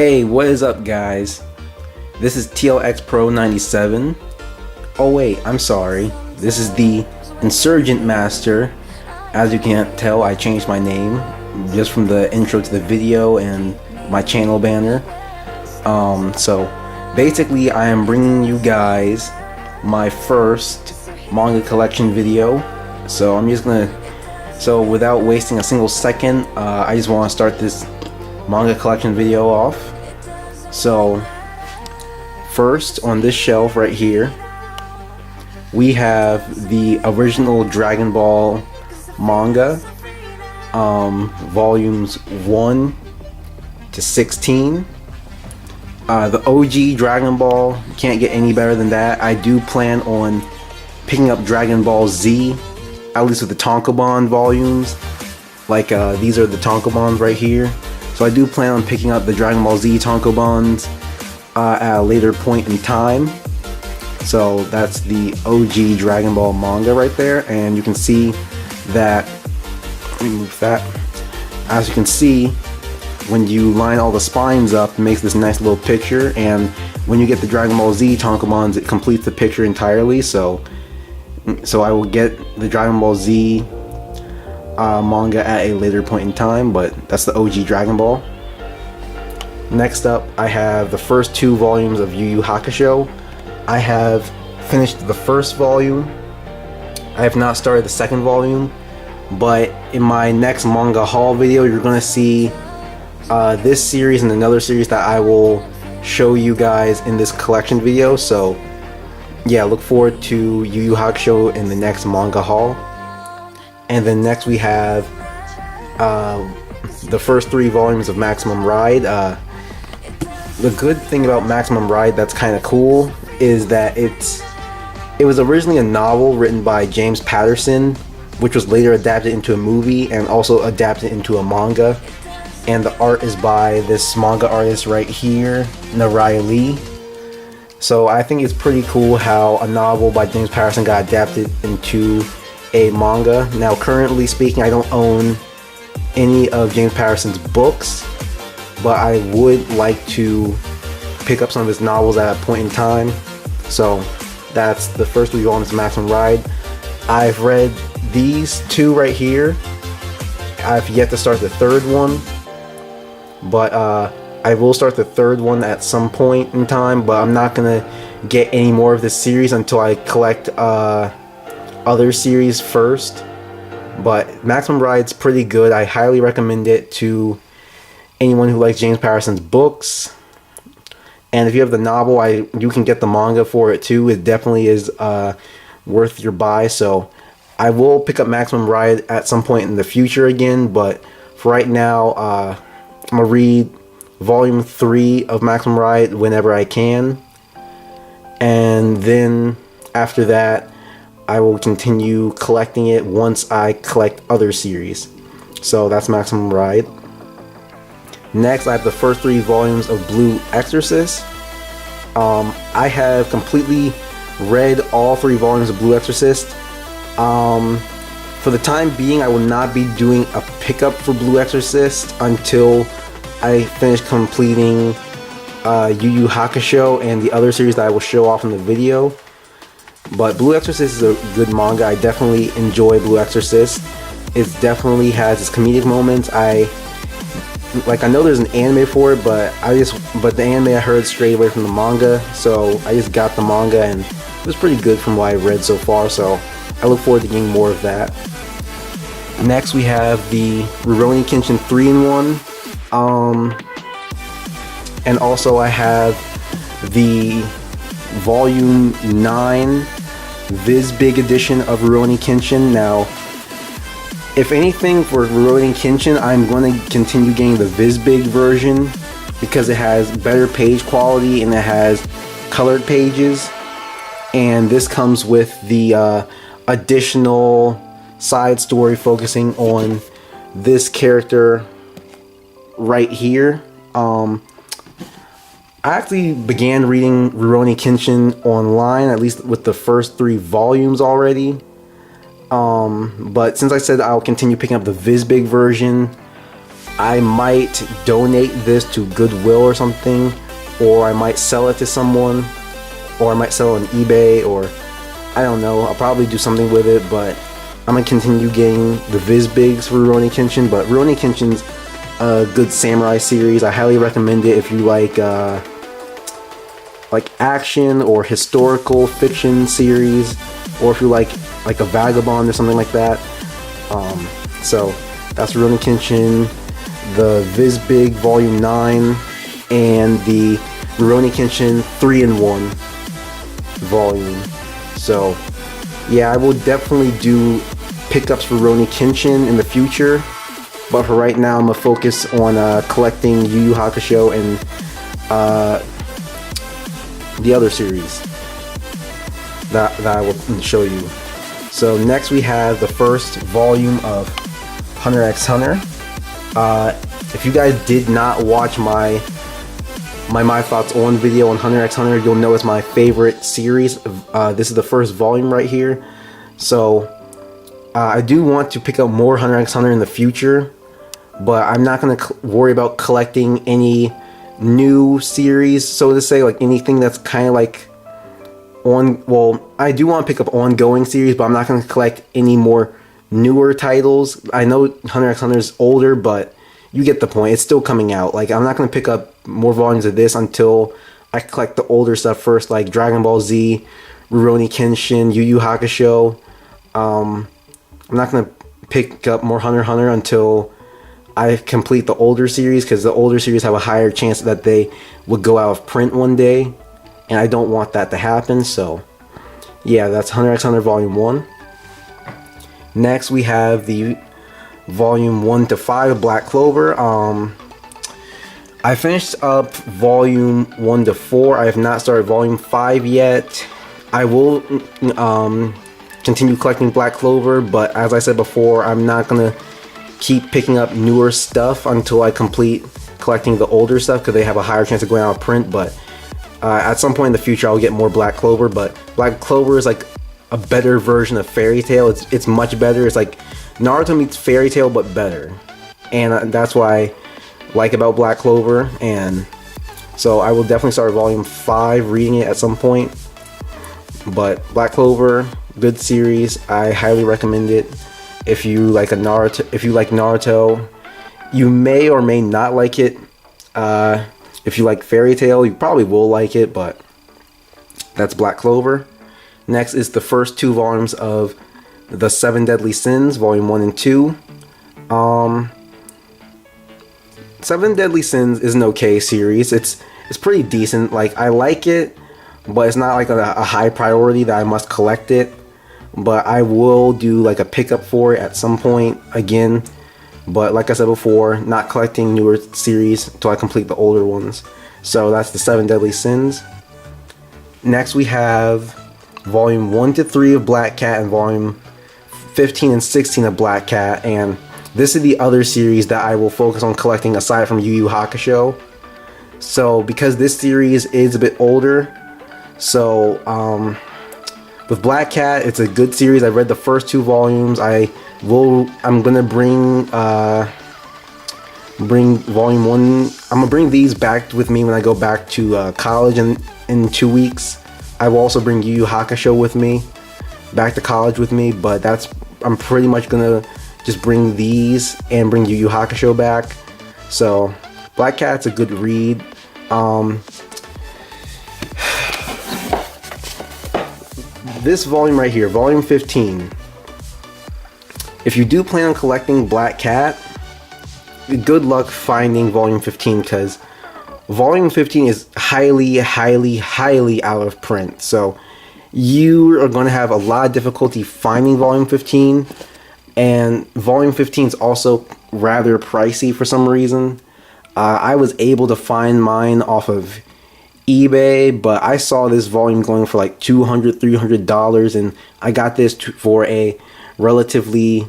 Hey, what is up, guys? This is TLX Pro 97. Oh wait, I'm sorry. This is the Insurgent Master. As you can't tell, I changed my name just from the intro to the video and my channel banner. So basically I am bringing you guys my first manga collection video. So without wasting a single second, I just want to start this manga collection video off. So first, on this shelf right here, we have the original Dragon Ball manga, volumes 1 to 16. The OG Dragon Ball, can't get any better than that. I do plan on picking up Dragon Ball Z, at least with the Tankobon volumes. Like these are the Tankobons right here. So I do plan on picking up the Dragon Ball Z Tankobons at a later point in time. So that's the OG Dragon Ball manga right there, and you can see that, let me move that. As you can see, when you line all the spines up, it makes this nice little picture, and when you get the Dragon Ball Z Tankobons, it completes the picture entirely. So I will get the Dragon Ball Z manga at a later point in time, but that's the OG Dragon Ball. Next up, I have the first 2 volumes of YuYu Hakusho. I have finished the first volume. I have not started the second volume, but in my next manga haul video, you're gonna see this series and another series that I will show you guys in this collection video. So yeah, look forward to YuYu Hakusho in the next manga haul. And then next we have the first 3 volumes of Maximum Ride. The good thing about Maximum Ride that's kind of cool is that it was originally a novel written by James Patterson, which was later adapted into a movie and also adapted into a manga. And the art is by this manga artist right here, Naraya Lee. So I think it's pretty cool how a novel by James Patterson got adapted into a manga. Now, currently speaking, I don't own any of James Patterson's books, but I would like to pick up some of his novels at a point in time. So that's the first 3 volumes of Maximum Ride. I've read these 2 right here. I've yet to start the 3rd one, but I will start the 3rd one at some point in time, but I'm not gonna get any more of this series until I collect other series first. But Maximum Ride's pretty good. I highly recommend it to anyone who likes James Patterson's books. And if you have the novel, you can get the manga for it too. It definitely is worth your buy. So I will pick up Maximum Ride at some point in the future again, but for right now, I'm gonna read volume 3 of Maximum Ride whenever I can, and then after that I will continue collecting it once I collect other series. So that's Maximum Ride. Next, I have the first 3 volumes of Blue Exorcist. I have completely read all 3 volumes of Blue Exorcist. For the time being, I will not be doing a pickup for Blue Exorcist until I finish completing YuYu Hakusho and the other series that I will show off in the video. But Blue Exorcist is a good manga. I definitely enjoy Blue Exorcist. It definitely has its comedic moments. I know there's an anime for it, but the anime I heard straight away from the manga, so I just got the manga and it was pretty good from what I've read so far, so I look forward to getting more of that. Next we have the Rurouni Kenshin 3-in-1, and also I have the volume 9 Viz Big edition of Rurouni Kenshin. Now, if anything, for Rurouni Kenshin, I'm going to continue getting the Viz Big version because it has better page quality and it has colored pages, and this comes with the additional side story focusing on this character right here. I actually began reading Rurouni Kenshin online, at least with the first 3 volumes already. But since I said I'll continue picking up the Viz Big version, I might donate this to Goodwill or something, or I might sell it to someone, or I might sell it on eBay, or I don't know. I'll probably do something with it, but I'm gonna continue getting the Viz Bigs for Rurouni Kenshin. But Rurouni Kenshin's a good samurai series. I highly recommend it if you like action or historical fiction series, or if you like a Vagabond or something like that. So that's Rurouni Kenshin, the Viz Big Volume 9, and the Rurouni Kenshin 3-in-1 volume. So yeah, I will definitely do pickups for Rurouni Kenshin in the future, but for right now I'm gonna focus on collecting Yu Yu Hakusho and the other series that I will show you. So next we have the first volume of Hunter x Hunter. If you guys did not watch my thoughts on video on Hunter x Hunter, you'll know it's my favorite series. This is the first volume right here. So I do want to pick up more Hunter x Hunter in the future, but I'm not going to worry about collecting any new series, so to say, like anything that's kind of like I do want to pick up ongoing series, but I'm not going to collect any more newer titles. I know Hunter x Hunter is older, but you get the point. It's still coming out. Like, I'm not going to pick up more volumes of this until I collect the older stuff first, like Dragon Ball Z, Rurouni Kenshin, Yu Yu Hakusho. I'm not going to pick up more Hunter x Hunter until I complete the older series, because the older series have a higher chance that they would go out of print one day, and I don't want that to happen. So yeah, that's Hunter x Hunter Volume 1. Next we have the Volume 1 to 5 of Black Clover. I finished up Volume 1 to 4. I have not started Volume 5 yet. I will continue collecting Black Clover, but as I said before, I'm not gonna keep picking up newer stuff until I complete collecting the older stuff, because they have a higher chance of going out of print. But at some point in the future I'll get more Black Clover. But Black Clover is like a better version of Fairy Tail. It's much better. It's like Naruto meets Fairy Tail but better, and that's what I like about Black Clover. And so I will definitely start Volume 5 reading it at some point. But Black Clover, good series. I highly recommend it. If you like Naruto, you may or may not like it. If you like Fairy Tail, you probably will like it, but that's Black Clover. Next is the first 2 volumes of The 7 Deadly Sins, Volume 1 and 2. 7 Deadly Sins is an okay series. It's pretty decent. Like, I like it, but it's not like a high priority that I must collect it. But I will do like a pickup for it at some point again. But like I said before, not collecting newer series until I complete the older ones. So that's the 7 Deadly Sins. Next we have Volume 1 to 3 of Black Cat and Volume 15 and 16 of Black Cat. And this is the other series that I will focus on collecting aside from Yu Yu Hakusho. So because this series is a bit older, so with Black Cat, it's a good series. I read the first 2 volumes. I'm gonna bring Volume 1. I'm gonna bring these back with me when I go back to college in 2 weeks. I will also bring Yu Yu Hakusho with me back to college with me. But I'm pretty much gonna just bring these and bring Yu Yu Hakusho back. So Black Cat's a good read. This volume right here, Volume 15. If you do plan on collecting Black Cat, good luck finding Volume 15, because Volume 15 is highly, highly, highly out of print. So you are going to have a lot of difficulty finding Volume 15. And Volume 15 is also rather pricey for some reason. I was able to find mine off of eBay, but I saw this volume going for like $200, $300, and I got this for a relatively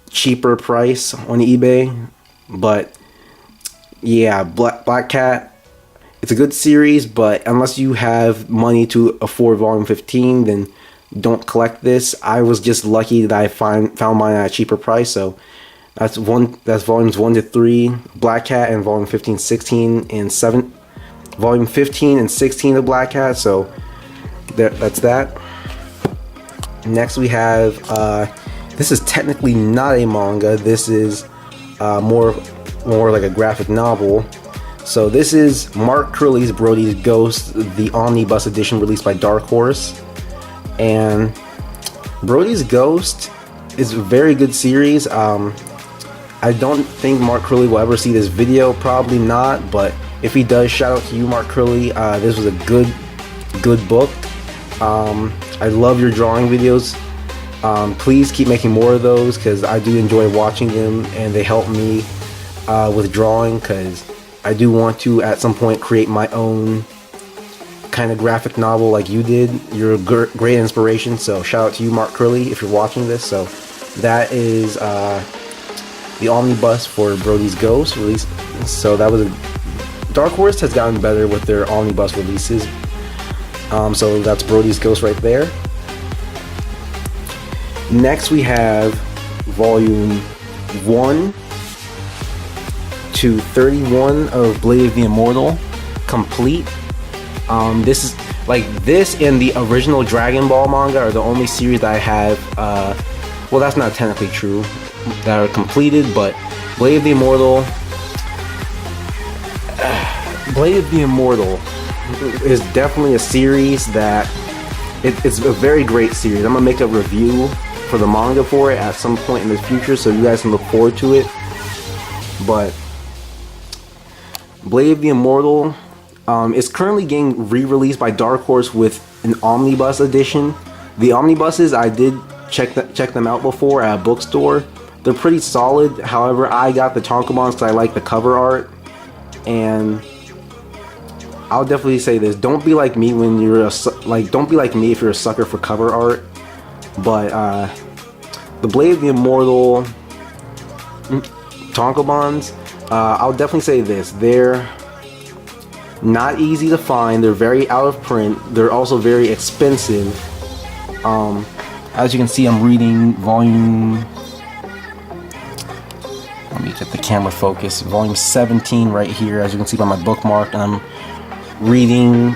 cheaper price on eBay. But yeah, Black Cat, it's a good series, but unless you have money to afford Volume 15, then don't collect this. I was just lucky that I found mine at a cheaper price, so That's volumes 1 to 3, Black Cat, and volume 15, 16, and 7. Volume 15 and 16 of Black Cat. So that's that. Next we have this is technically not a manga. This is more like a graphic novel. So this is Mark Curley's Brody's Ghost, the omnibus edition released by Dark Horse. And Brody's Ghost is a very good series. I don't think Mark Curley will ever see this video, probably not, but if he does, shout out to you, Mark Curley. This was a good book. I love your drawing videos. Please keep making more of those, because I do enjoy watching them, and they help me with drawing, because I do want to at some point create my own kind of graphic novel like you did. You're a great inspiration, so shout out to you, Mark Curley, if you're watching this. So that is the omnibus for Brody's Ghost release. So that was Dark Horse has gotten better with their omnibus releases. So that's Brody's Ghost right there. Next we have volume 1 to 31 of Blade of the Immortal complete. This is like this and the original Dragon Ball manga are the only series that I have, well, that's not technically true, that are completed, but Blade of the Immortal is definitely a series that it's a very great series. I'm gonna make a review for the manga for it at some point in the future, so you guys can look forward to it. But Blade of the Immortal is currently getting re-released by Dark Horse with an omnibus edition. The omnibuses, I did check them out before at a bookstore. They're pretty solid. However, I got the tankobons because I like the cover art. And I'll definitely say this: don't be like me when you're don't be like me if you're a sucker for cover art. But the Blade of the Immortal tankobons, I'll definitely say this: they're not easy to find. They're very out of print. They're also very expensive. As you can see, I'm reading volume. Let me get the camera focus. Volume 17 right here, as you can see by my bookmark, and I'm reading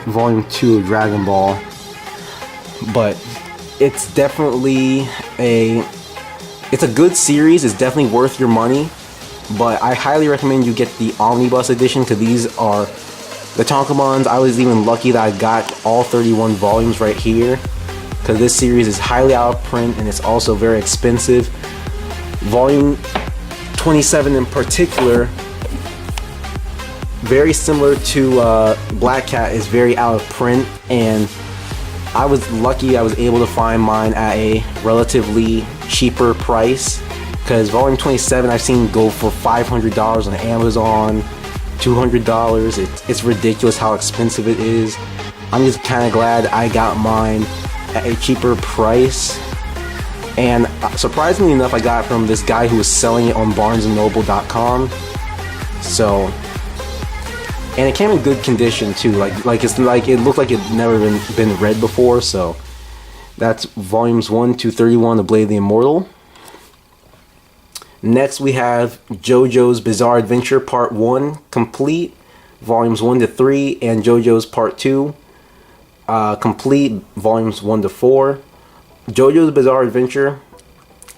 volume 2 of Dragon Ball. But it's definitely it's a good series. It's definitely worth your money. But I highly recommend you get the omnibus edition, because these are the tankobons. I was even lucky that I got all 31 volumes right here, because this series is highly out of print and it's also very expensive. Volume 27 in particular, very similar to Black Cat, is very out of print, and I was lucky I was able to find mine at a relatively cheaper price, because volume 27 I've seen go for $500 on Amazon, $200. It's ridiculous how expensive it is. I'm just kind of glad I got mine at a cheaper price. And surprisingly enough, I got it from this guy who was selling it on BarnesandNoble.com. So, and it came in good condition too. Like it looked like it never been read before. So that's volumes 1 to 31 of Blade of the Immortal. Next we have JoJo's Bizarre Adventure Part 1 complete, volumes 1 to 3, and JoJo's Part 2 complete, volumes 1 to 4. JoJo's Bizarre Adventure,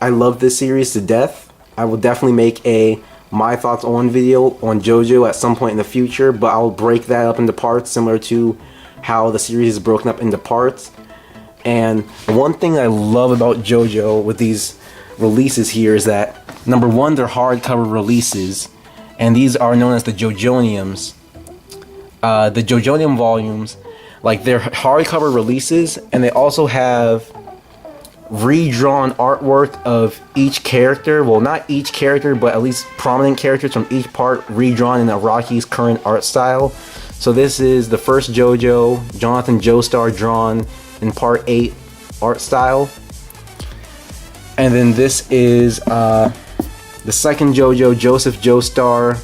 I love this series to death. I will definitely make a my thoughts on video on JoJo at some point in the future, but I'll break that up into parts similar to how the series is broken up into parts. And one thing I love about JoJo with these releases here is that, number one, they're hardcover releases, and these are known as the JoJoniums. The JoJonium volumes, like, they're hardcover releases, and they also have redrawn artwork of each character. Well, not each character, but at least prominent characters from each part redrawn in Araki's current art style. So this is the first JoJo, Jonathan Joestar, drawn in Part 8 art style. And then this is the second JoJo, Joseph Joestar,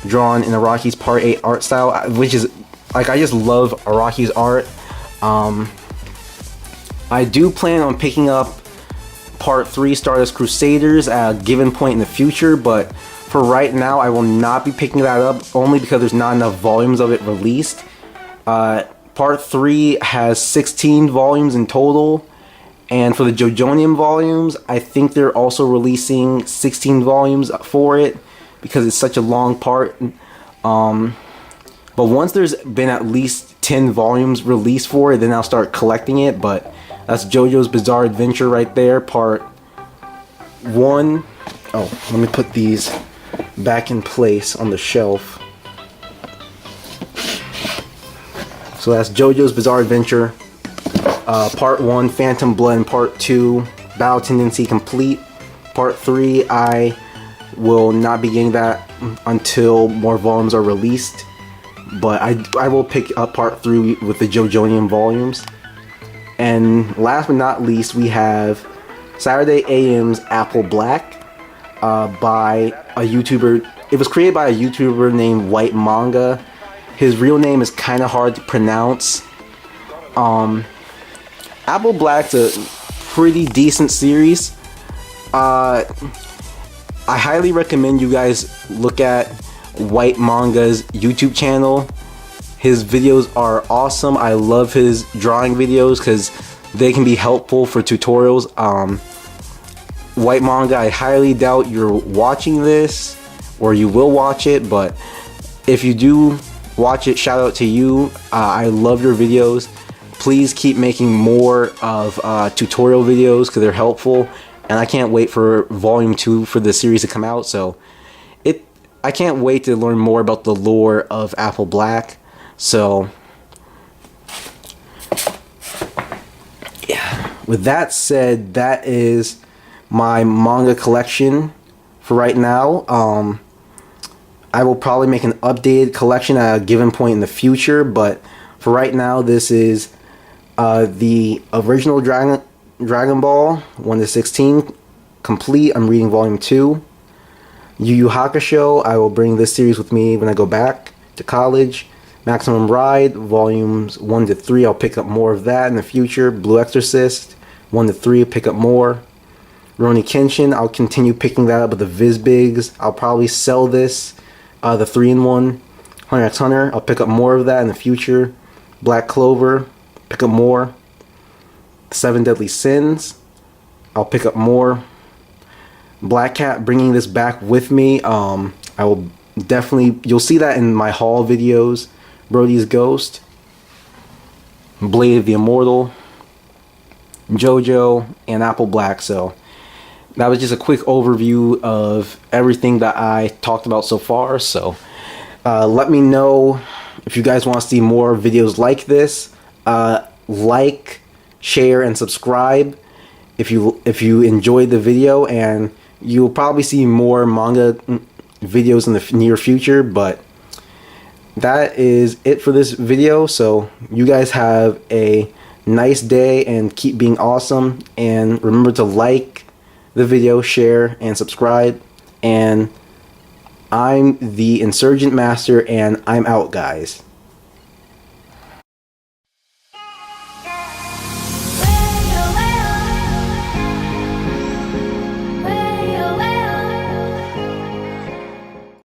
drawn in Araki's Part 8 art style, which is, like, I just love Araki's art. I do plan on picking up Part 3 Stardust Crusaders at a given point in the future, but for right now I will not be picking that up, only because there's not enough volumes of it released. Part 3 has 16 volumes in total, and for the JoJonium volumes, I think they're also releasing 16 volumes for it because it's such a long part. But once there's been at least 10 volumes released for it, then I'll start collecting it. But that's JoJo's Bizarre Adventure right there, part 1. Oh, let me put these back in place on the shelf. So that's JoJo's Bizarre Adventure, part 1, Phantom Blood, and part 2, Battle Tendency Complete. Part 3, I will not be getting that until more volumes are released. But I will pick up part 3 with the JoJonium volumes. And last but not least, we have Saturday AM's Apple Black by a YouTuber. It was created by a YouTuber named White Manga. His real name is kind of hard to pronounce. Apple Black's a pretty decent series. I highly recommend you guys look at White Manga's YouTube channel. His videos are awesome. I love his drawing videos because they can be helpful for tutorials. White Manga, I highly doubt you're watching this, or you will watch it, but if you do watch it, shout out to you. I love your videos. Please keep making more of tutorial videos because they're helpful, and I can't wait for volume 2 for the series to come out. So I can't wait to learn more about the lore of Apple Black. So yeah, with that said, that is my manga collection for right now. I will probably make an updated collection at a given point in the future, but for right now, this is the original Dragon Ball 1 to 16 complete. I'm reading volume 2. YuYu Hakusho, I will bring this series with me when I go back to college. Maximum Ride, volumes 1 to 3, I'll pick up more of that in the future. Blue Exorcist, 1 to 3, pick up more. Rurouni Kenshin, I'll continue picking that up with the Vizbigs. I'll probably sell this, the 3-in-1. Hunter x Hunter, I'll pick up more of that in the future. Black Clover, pick up more. 7 Deadly Sins, I'll pick up more. Black Cat, bringing this back with me. I will definitely, you'll see that in my haul videos. Brody's Ghost, Blade of the Immortal, JoJo, and Apple Black. So that was just a quick overview of everything that I talked about so far. So let me know if you guys want to see more videos like this. Like, share, and subscribe if you enjoyed the video, and you'll probably see more manga videos in the near future. But that is it for this video. So you guys have a nice day and keep being awesome, and remember to like the video, share, and subscribe. And I'm the Insurgent Master, and I'm out, guys.